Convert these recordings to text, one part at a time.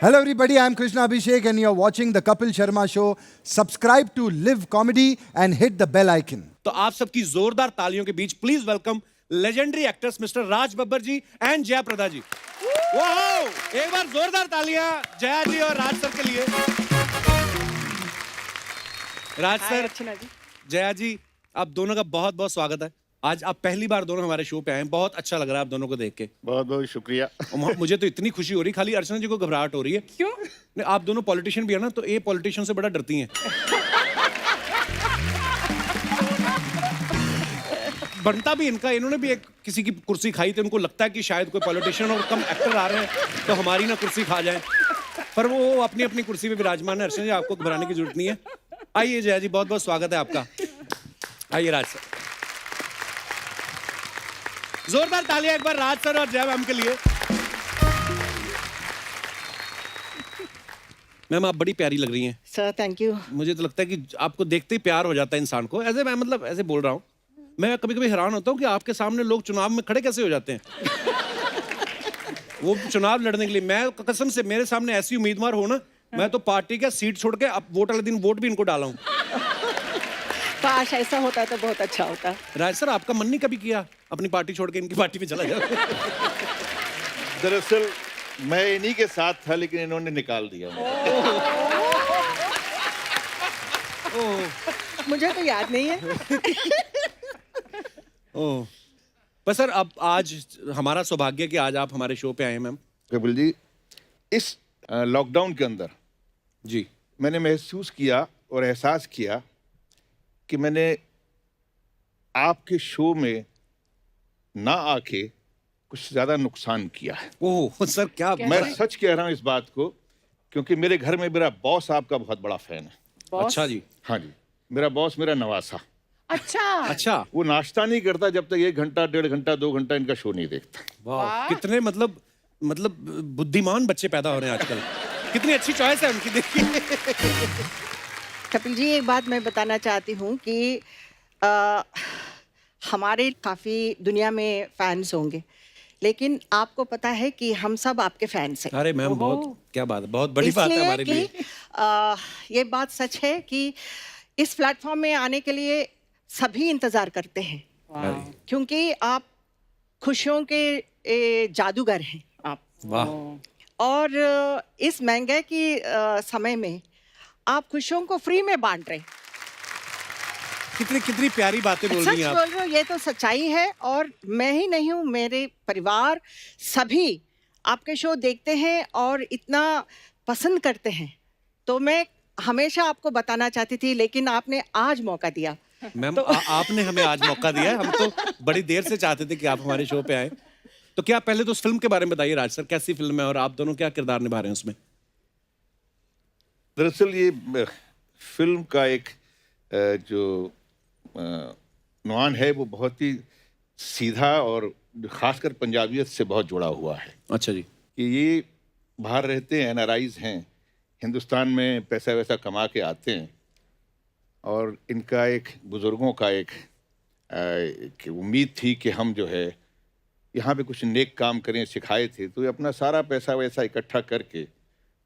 Hello everybody, I'm Krishna Abhishek and you're watching the Kapil Sharma Show. Subscribe to Live Comedy and hit the bell icon. तो आप सबकी जोरदार तालियों के बीच please welcome legendary actors mister Raj Babbar ji and Jaya Prada ji. Wow! एक बार जोरदार तालियां जया जी और राज सर के लिए। राज सर, जया जी, आप दोनों का बहुत बहुत स्वागत है। आज आप पहली बार दोनों हमारे शो पे आए हैं, बहुत अच्छा लग रहा है आप दोनों को देख के। बहुत बहुत शुक्रिया। मुझे तो इतनी खुशी हो रही, खाली अर्चना जी को घबराहट हो रही है। क्यों? नहीं, आप दोनों पॉलिटिशियन भी है ना, तो ये पॉलिटिशियन से बड़ा डरती हैं। बनता भी इनका, इन्होंने भी एक किसी की कुर्सी खाई थी, उनको लगता है कि शायद कोई पॉलिटिशियन और कम एक्टर आ रहे हैं तो हमारी ना कुर्सी खा जाए, पर वो अपनी अपनी कुर्सी पे विराजमान है। अर्चना जी, आपको घबराने की जरूरत नहीं है। आइए जया जी, बहुत बहुत स्वागत है आपका। आइए राज सर, जोरदार तालियां एक बार राज सर और जया मैम के लिए। मैम, आप बड़ी प्यारी लग रही हैं। Sir thank you. मुझे तो लगता है कि आपको देखते ही प्यार हो जाता है इंसान को। ऐसे मैं मतलब ऐसे बोल रहा हूँ, मैं कभी कभी हैरान होता हूँ कि आपके सामने लोग चुनाव में खड़े कैसे हो जाते हैं। वो चुनाव लड़ने के लिए, मैं कसम से मेरे सामने ऐसी उम्मीदवार हो ना, मैं तो पार्टी का सीट छोड़ के अब वोट वाले दिन वोट भी इनको डाला हूँ। काश ऐसा होता तो बहुत अच्छा होता। राज सर, आपका मन नहीं कभी किया अपनी पार्टी छोड़ के इनकी पार्टी में चला जाए? दरअसल मैं इन्हीं के साथ था, लेकिन इन्होंने निकाल दिया मुझे तो याद नहीं है। ओह, पर सर अब आज हमारा सौभाग्य कि आज आप हमारे शो पे आए हैं मैम। कपिल जी, इस लॉकडाउन के अंदर जी, मैंने महसूस किया और एहसास किया कि मैंने आपके शो में ना आके कुछ ज्यादा नुकसान किया है। ओह सर, क्या मैं सच कह रहा हूं इस बात को, क्योंकि मेरे घर में मेरा बॉस आपका बहुत बड़ा फैन है। अच्छा जी। हाँ जी, मेरा बॉस मेरा नवासा। अच्छा, वो नाश्ता नहीं करता जब तक 1 घंटा 1.5 घंटा 2 घंटा इनका शो नहीं देखता। वाह, कितने मतलब बुद्धिमान बच्चे पैदा हो रहे हैं आजकल। कितनी अच्छी चॉइस है उनकी, देखिए। कपिल जी, एक बात मैं बताना चाहती हूँ कि हमारे काफ़ी दुनिया में फैंस होंगे, लेकिन आपको पता है कि हम सब आपके फैंस हैं। अरे मैम, बहुत क्या बात है, बहुत बड़ी बात है हमारे लिए। ये बात सच है कि इस प्लेटफॉर्म में आने के लिए सभी इंतज़ार करते हैं, क्योंकि आप खुशियों के जादूगर हैं आप। वाह। और इस महंगाई की समय में आप खुशियों को फ्री में बांट रहे। कितनी कितनी प्यारी बातें बोल रही हैं सच आप। बोल रहे हो, ये तो सच्चाई है। और मैं ही नहीं हूँ, मेरे परिवार सभी आपके शो देखते हैं और इतना पसंद करते हैं। तो मैं हमेशा आपको बताना चाहती थी, लेकिन आपने आज मौका दिया। मैम, आपने हमें आज मौका दिया है, हम तो बड़ी देर से चाहते थे कि आप हमारे शो पे आए। तो क्या पहले तो उस फिल्म के बारे में बताइए राज सर, कैसी फिल्म है और आप दोनों क्या किरदार निभा रहे हैं उसमें? दरअसल ये फिल्म का एक जो नुआन है वो बहुत ही सीधा और खासकर पंजाबियत से बहुत जुड़ा हुआ है। अच्छा जी। कि ये बाहर रहते हैं, NRIs हैं, हिंदुस्तान में पैसा वैसा कमा के आते हैं, और इनका एक बुज़ुर्गों का एक उम्मीद थी कि हम जो है यहाँ पे कुछ नेक काम करें, सिखाए थे। तो ये अपना सारा पैसा वैसा इकट्ठा करके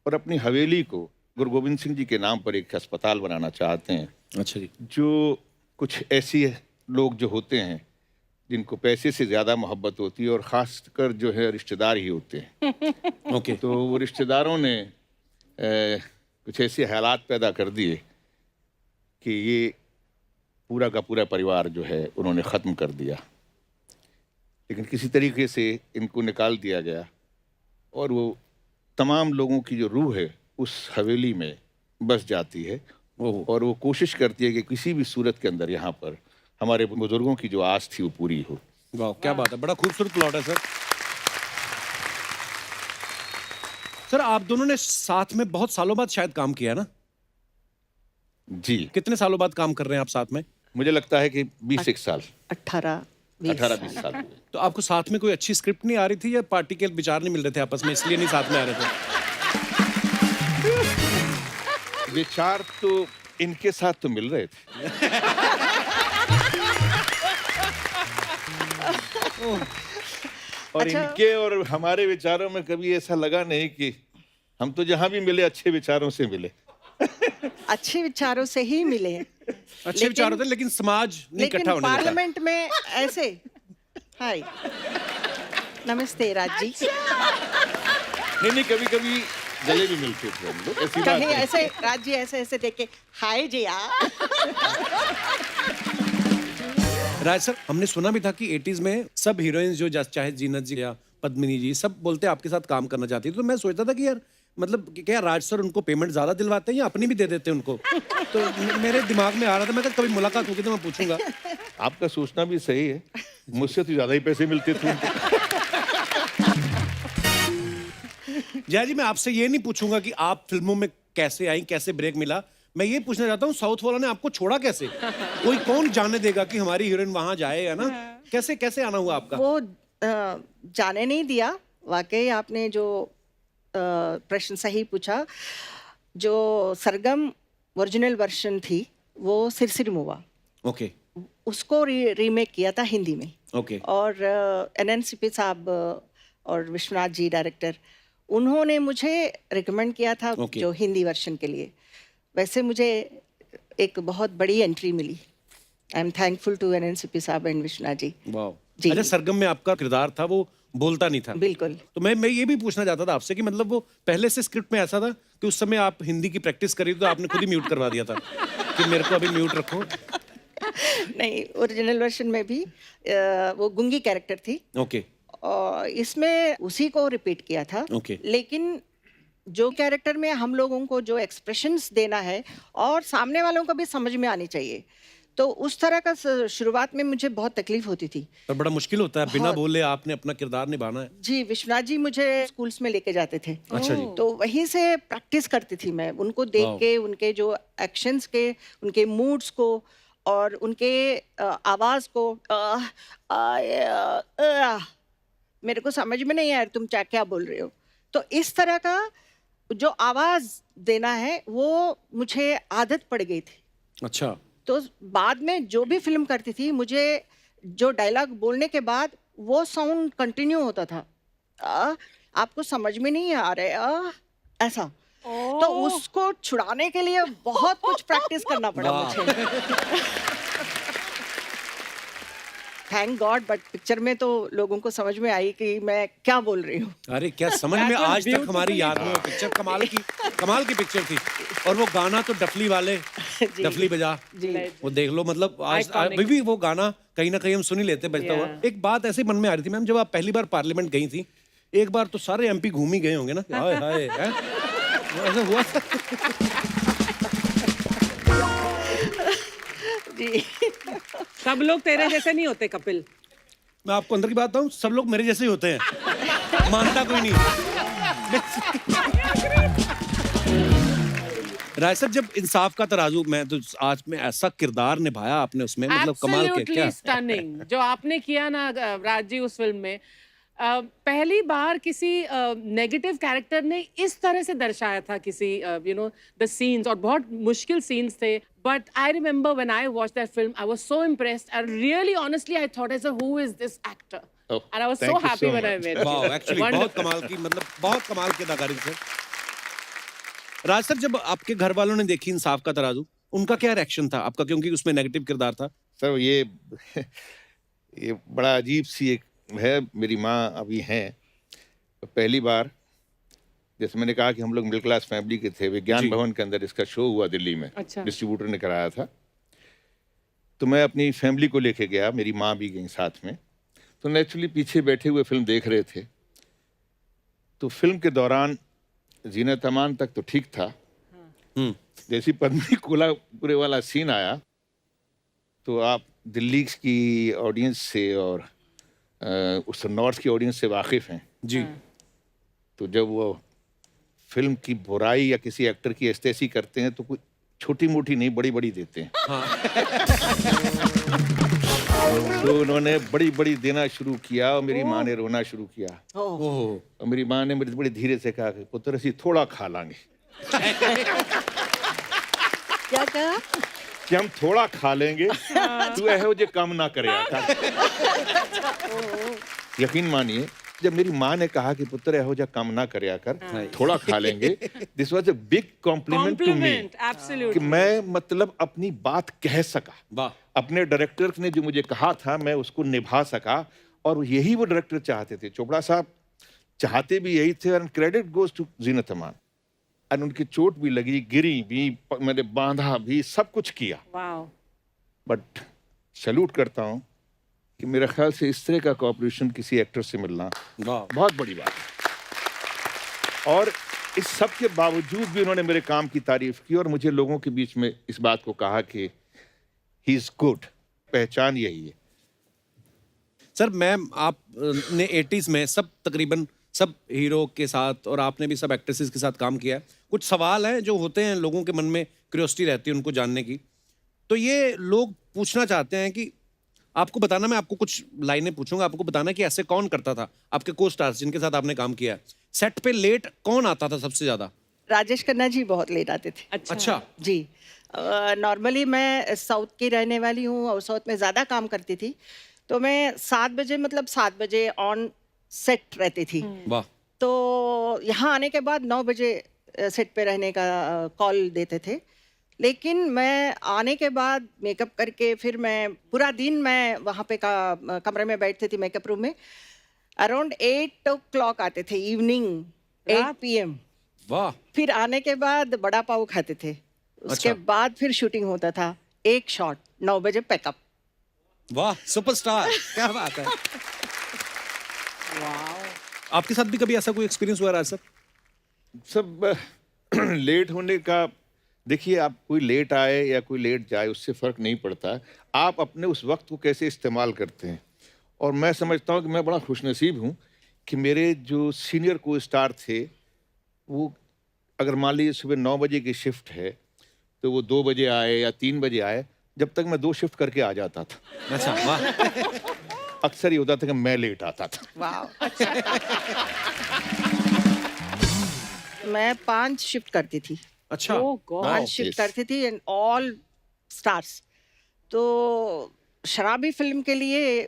और अपनी हवेली को गुरु गोविंद सिंह जी के नाम पर एक अस्पताल बनाना चाहते हैं। अच्छा जी। जो कुछ ऐसी लोग जो होते हैं जिनको पैसे से ज़्यादा मोहब्बत होती है, और ख़ासकर जो है रिश्तेदार ही होते हैं। ओके। तो वो रिश्तेदारों ने कुछ ऐसे हालात पैदा कर दिए कि ये पूरा का पूरा परिवार जो है उन्होंने ख़त्म कर दिया। लेकिन किसी तरीके से इनको निकाल दिया गया, और वो तमाम लोगों की जो रूह है उस हवेली में बस जाती है, और वो कोशिश करती है कि किसी भी सूरत के अंदर यहाँ पर हमारे बुजुर्गों की जो आस थी वो पूरी हो। वाह, क्या बात है, बड़ा खूबसूरत प्लॉट है सर। सर, आप दोनों ने साथ में बहुत सालों बाद शायद काम किया है ना? जी। कितने सालों बाद काम कर रहे हैं आप साथ में? मुझे लगता है कि 20 साल 18-20 साल हुए। तो आपको साथ में कोई अच्छी स्क्रिप्ट नहीं आ रही थी, या पार्टी के विचार नहीं मिल रहे थे आपस में, इसलिए नहीं साथ में आ रहे थे? विचार तो इनके साथ तो मिल रहे थे। और अच्छा। इनके और हमारे विचारों में कभी ऐसा लगा नहीं कि हम तो जहाँ भी मिले अच्छे विचारों से मिले। अच्छे विचारों से ही मिले हैं। अच्छे विचार होते हैं लेकिन समाज नहीं लेकिन इकट्ठा होने देता। पार्लियामेंट में ऐसे हाय नमस्ते राज जी नहीं, कभी-कभी गले भी मिलते थे हम लोग, ऐसी बात कहीं नहीं। ऐसे राज जी ऐसे ऐसे देख के हाय जी यार। राज सर, हमने सुना भी था कि 80s में सब हीरोइंस जो चाहे जीनत जी या पद्मिनी जी सब बोलते आपके साथ काम करना चाहती थी। तो मैं सोचता था कि यार मतलब क्या राज सर उनको पेमेंट ज्यादा दिलवाते हैं या अपनी भी दे देते हैं उनको? तो मेरे दिमाग में आ रहा था, मैं कभी मुलाकात होगी तो मैं पूछूंगा। आपका सोचना भी सही है, मुझसे तो ज्यादा ही पैसे मिलते थे उनको। जया जी, मैं आपसे ये नहीं पूछूंगा कि आप फिल्मों में कैसे आई, कैसे ब्रेक मिला। मैं ये पूछना चाहता हूँ साउथ वालों ने आपको छोड़ा कैसे? कोई कौन जाने देगा कि हमारी हीरोइन वहां जाए, है ना? कैसे कैसे आना हुआ आपका? वो जाने नहीं दिया। वाकई आपने जो प्रश्न सही पूछा। जो सरगम ओरिजिनल वर्जन थी वो सिरसिर मुआ, ओके उसको रीमेक किया था हिंदी में। ओके और एनएनसीपी साहब और विश्वनाथ जी डायरेक्टर, उन्होंने मुझे रिकमेंड किया था Okay. जो हिंदी वर्जन के लिए। वैसे मुझे एक बहुत बड़ी एंट्री मिली। I am thankful to NNCP साहब एंड विश्वनाथ जी। वाह। जी। अच्छा, सरगम में आपका किरदार था वो बोलता नहीं था। बिल्कुल। तो मैं ये भी पूछना चाहता था आपसे कि मतलब वो पहले से स्क्रिप्ट में ऐसा था कि उस समय आप हिंदी की प्रैक्टिस करी तो आपने खुद ही म्यूट करवा दिया था कि मेरे को अभी म्यूट रखो? नहीं, ओरिजिनल वर्जन में भी वो गुंगी कैरेक्टर थी ओके और इसमें उसी को रिपीट किया था। Okay. लेकिन जो कैरेक्टर में हम लोगों को जो एक्सप्रेशंस देना है और सामने वालों को भी समझ में आनी चाहिए, तो उस तरह का शुरुआत में मुझे बहुत तकलीफ होती थी। पर बड़ा मुश्किल होता है, बिना बहुत। बोले आपने अपना किरदार निभाना है। जी, विश्वनाथ जी मुझे स्कूल्स में लेके जाते थे। अच्छा जी। तो वहीं से प्रैक्टिस करती थी मैं, उनको देख वाह। के, उनके जो एक्शंस के, उनके मूड्स को और उनके आवाज को। मेरे को समझ में नहीं आया तुम क्या बोल रहे हो। तो इस तरह का जो आवाज देना है वो मुझे आदत पड़ गई थी। अच्छा, तो बाद में जो भी फिल्म करती थी, मुझे जो डायलॉग बोलने के बाद वो साउंड कंटिन्यू होता था। आपको समझ में नहीं आ रहा ऐसा। तो उसको छुड़ाने के लिए बहुत कुछ प्रैक्टिस करना पड़ा वाह। मुझे। थैंक गॉड, बट पिक्चर में तो लोगों को समझ में आई कि मैं क्या बोल रही हूँ। अरे क्या समझ में, आज तक हमारी याद में वो पिक्चर कमाल की पिक्चर थी। और वो गाना तो डफली वाले जी। डफली बजा, जी। वो देख लो, मतलब आज अभी भी वो गाना कहीं ना कहीं हम सुन ही लेते हैं बजता हुआ। एक बात ऐसे मन में आ रही थी मैम, जब आप पहली बार पार्लियामेंट गई थी, एक बार तो सारे एमपी घूम ही गए होंगे ना? हाय हाय, हैं? ऐसा हुआ था? जी। सब लोग तेरे जैसे नहीं होते कपिल। मैं आपको अंदर की बात बताऊं, सब लोग मेरे जैसे ही होते हैं, मानता कोई नहीं। राय सर, जब इंसाफ का तराजू, मैं तो आज में ऐसा किरदार निभाया आपने उसमें, मतलब कमाल के। क्या स्टनिंग जो आपने किया ना राज जी उस फिल्म में। पहली बार किसी नेगेटिव कैरेक्टर ने इस तरह से दर्शाया था किसी द सीन्स, और बहुत मुश्किल सीन्स थे। But I remember when I watched that film, I was so impressed and really honestly I thought as who is this actor, and I was so thank you happy so when I much. Met वाह, actually बहुत कमाल की, मतलब बहुत कमाल की अदाकारी से। राज सर, जब आपके घर वालों ने देखी इंसाफ का तराजू, उनका क्या रिएक्शन था आपका, क्योंकि उसमें नेगेटिव किरदार था? सर ये बड़ा अजीब सी एक है। मेरी माँ अभी हैं, तो पहली बार, जैसे मैंने कहा कि हम लोग मिडिल क्लास फैमिली के थे, विज्ञान जी। भवन के अंदर इसका शो हुआ दिल्ली में। अच्छा। डिस्ट्रीब्यूटर ने कराया था, तो मैं अपनी फैमिली को लेके गया, मेरी माँ भी गई साथ में। तो नेचुरली पीछे बैठे हुए फिल्म देख रहे थे। तो फिल्म के दौरान जीनत अमान तक तो ठीक था, जैसी पद्मिनी कोल्हापुरे वाला सीन आया, तो आप दिल्ली की ऑडियंस से और उस नॉर्थ की ऑडियंस से वाकिफ हैं जी। तो जब वो फिल्म की बुराई या किसी एक्टर की ऐसी करते हैं तो कोई छोटी मोटी नहीं, बड़ी बड़ी देते हैं। तो उन्होंने बड़ी बड़ी देना शुरू किया और मेरी माँ ने रोना शुरू किया। ओह, और मेरी माँ ने मेरे बड़े धीरे से कहा कि पुत्र ਅਸੀਂ थोड़ा खा लांगे। क्या कहा? कि हम थोड़ा खा लेंगे, तू ऐहो जे काम ना करे। यकीन मानिए, जब मेरी माँ ने कहा कि पुत्र यहो जा काम ना करया कर, थोड़ा खा लेंगे, this was a big compliment to me compliment कि एब्सोल्युटली मैं मतलब अपनी बात कह सका, वाह अपने डायरेक्टर ने जो मुझे कहा था मैं उसको निभा सका, और यही वो डायरेक्टर चाहते थे। चोपड़ा साहब चाहते भी यही थे, and credit goes to Zeenat Aman. And उनकी चोट भी लगी, गिरी भी, मैंने बांधा भी, सब कुछ किया, वाओ बट सैल्यूट करता हूँ कि मेरे ख्याल से इस तरह का कोऑपरेशन किसी एक्टर से मिलना वाह बहुत बड़ी बात है। और इस सब के बावजूद भी उन्होंने मेरे काम की तारीफ की, और मुझे लोगों के बीच में इस बात को कहा कि ही इज गुड। पहचान यही है। सर मैम आप ने 80s में सब तकरीबन सब हीरो के साथ और आपने भी सब एक्ट्रेसेस के साथ काम किया है। कुछ सवाल हैं जो होते हैं लोगों के मन में, क्यूरियोसिटी रहती है उनको जानने की, तो ये लोग पूछना चाहते हैं कि आपको बताना, मैं आपको कुछ लाइनें पूछूंगा, आपको बताना कि ऐसे कौन करता था आपके को स्टार्स जिनके साथ आपने काम किया है। सेट पे लेट कौन आता था सबसे ज्यादा? राजेश खन्ना जी बहुत लेट आते थे। अच्छा जी, नॉर्मली मैं साउथ की रहने वाली हूँ और साउथ में ज़्यादा काम करती थी, तो मैं 7 बजे मतलब 7 बजे ऑन सेट रहती थी। वाह तो यहाँ आने के बाद 9 बजे सेट पे रहने का कॉल देते थे। लेकिन मैं आने के बाद मेकअप करके फिर मैं पूरा दिन मैं वहाँ पे कमरे में बैठती थी मेकअप रूम में। अराउंड 8 o'clock आते थे इवनिंग, 8 PM। वाह फिर आने के बाद बड़ा पाव खाते थे, उसके अच्छा। बाद फिर शूटिंग होता था। एक शॉट 9 बजे पैकअप। वाह सुपरस्टार, क्या बात है। आपके साथ भी कभी ऐसा कोई एक्सपीरियंस हुआ है सर? सब लेट होने का, देखिए आप कोई लेट आए या कोई लेट जाए उससे फर्क नहीं पड़ता, आप अपने उस वक्त को कैसे इस्तेमाल करते हैं। और मैं समझता हूँ कि मैं बड़ा खुशनसीब हूँ कि मेरे जो सीनियर को स्टार थे, वो अगर मान लीजिए सुबह 9 बजे की शिफ्ट है तो वो 2 बजे आए या 3 बजे आए, जब तक मैं 2 शिफ्ट करके आ जाता था। अच्छा वाह अक्सर ये होता था कि मैं लेट आता था। वाह। मैं 5 शिफ्ट करती थी, अच्छा ओह गॉड 5 शिफ्ट yes. करती थी एंड ऑल स्टार्स। तो शराबी फिल्म के लिए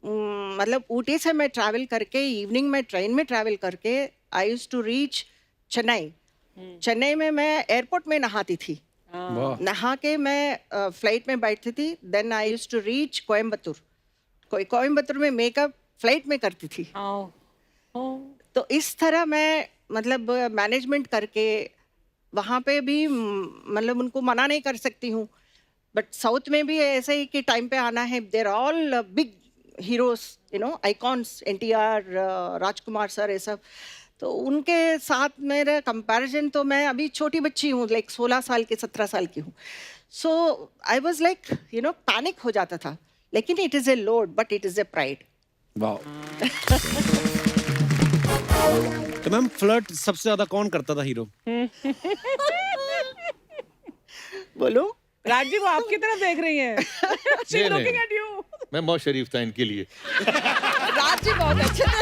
मतलब ऊटी से मैं ट्रैवल करके इवनिंग में ट्रेन में ट्रैवल करके I used to reach Chennai. Chennai में मैं एयरपोर्ट में नहाती थी, वाह नहा के मैं फ्लाइट में बैठती थी। Then I used to reach Coimbatore. Coimbatore में मेकअप फ्लाइट में करती थी। तो इस तरह मैं मतलब मैनेजमेंट करके वहाँ पे भी मतलब उनको मना नहीं कर सकती हूँ। बट साउथ में भी ऐसे ही कि टाइम पे आना है। There all big heroes, you know, icons, NTR, Rajkumar sir, ये सब। तो उनके साथ मेरा कंपैरिजन, तो मैं अभी छोटी बच्ची हूँ, लाइक 16 साल की, 17 साल की हूँ। So I was like, you know, panic हो जाता था। लेकिन it is a load but it is a pride. वाह। तो मैम फ्लर्ट सबसे ज्यादा कौन करता था हीरो? बोलो। राजी वो आपकी तरफ देख रही हैं। She's नहीं, looking नहीं। at you. मैं बहुत शरीफ था इनके लिए। राज जी बहुत अच्छे थे।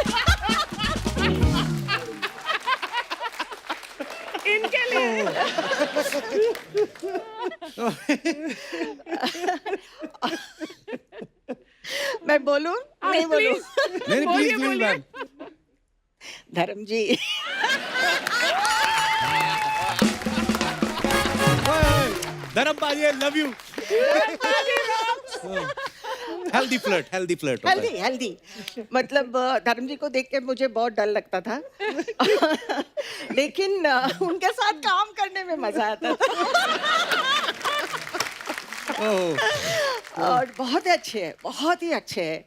इनके लिए मैं बोलूं? नहीं बोलूं? नहीं बोलिए, प्लीज बोलिए। मैम। धर्म जी। धर्म भाई I love you. Healthy flirt होता है। हेल्दी मतलब धर्म जी को देख के मुझे बहुत डर लगता था। लेकिन उनके साथ काम करने में मजा आता था। और बहुत ही अच्छे हैं, बहुत ही अच्छे हैं।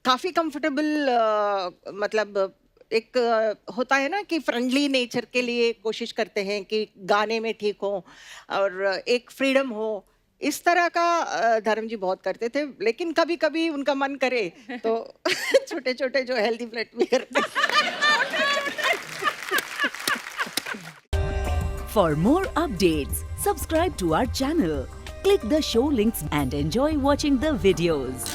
काफ़ी कंफर्टेबल, मतलब एक होता है ना कि फ्रेंडली नेचर के लिए कोशिश करते हैं कि गाने में ठीक हो और एक फ्रीडम हो। इस तरह का धर्म जी बहुत करते थे। लेकिन कभी कभी उनका मन करे तो छोटे छोटे जो हेल्दी फ्लर्ट भी करते। For more updates, subscribe to our channel, click the show links and enjoy watching the videos.